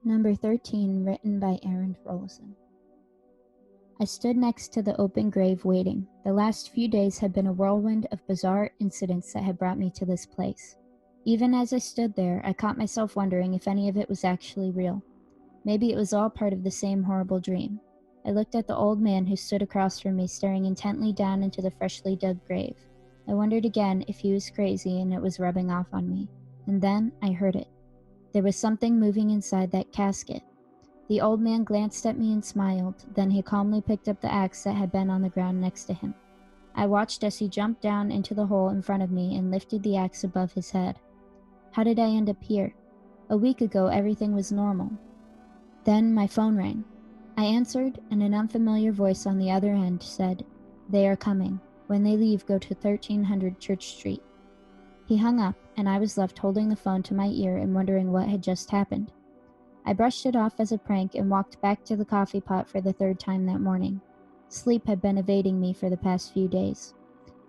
Number 13, written by Aarond Roloson. I stood next to the open grave waiting. The last few days had been a whirlwind of bizarre incidents that had brought me to this place. Even as I stood there, I caught myself wondering if any of it was actually real. Maybe it was all part of the same horrible dream. I looked at the old man who stood across from me, staring intently down into the freshly dug grave. I wondered again if he was crazy and it was rubbing off on me. And then I heard it. There was something moving inside that casket. The old man glanced at me and smiled, then he calmly picked up the axe that had been on the ground next to him. I watched as he jumped down into the hole in front of me and lifted the axe above his head. How did I end up here? A week ago, everything was normal. Then my phone rang. I answered, and an unfamiliar voice on the other end said, "They are coming. When they leave, go to 1300 Church Street." He hung up, and I was left holding the phone to my ear and wondering what had just happened. I brushed it off as a prank and walked back to the coffee pot for the third time that morning. Sleep had been evading me for the past few days.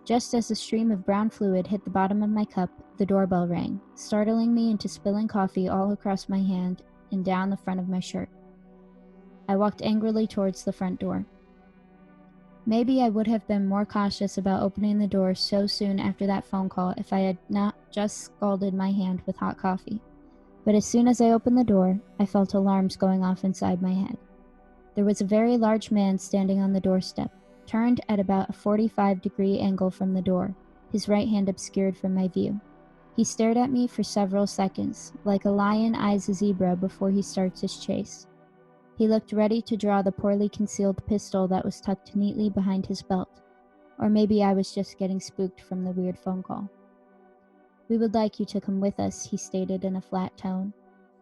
Just as a stream of brown fluid hit the bottom of my cup, the doorbell rang, startling me into spilling coffee all across my hand and down the front of my shirt. I walked angrily towards the front door. Maybe I would have been more cautious about opening the door so soon after that phone call if I had not just scalded my hand with hot coffee. But as soon as I opened the door, I felt alarms going off inside my head. There was a very large man standing on the doorstep, turned at about a 45-degree angle from the door, his right hand obscured from my view. He stared at me for several seconds, like a lion eyes a zebra before he starts his chase. He looked ready to draw the poorly concealed pistol that was tucked neatly behind his belt. Or maybe I was just getting spooked from the weird phone call. "We would like you to come with us," he stated in a flat tone.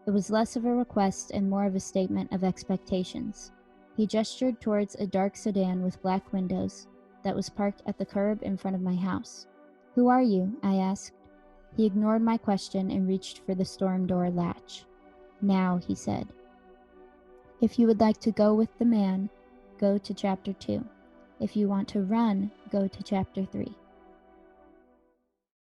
It was less of a request and more of a statement of expectations. He gestured towards a dark sedan with black windows that was parked at the curb in front of my house. "Who are you?" I asked. He ignored my question and reached for the storm door latch. "Now," he said. "If you would like to go with the man, go to Chapter 2. If you want to run, go to Chapter 3.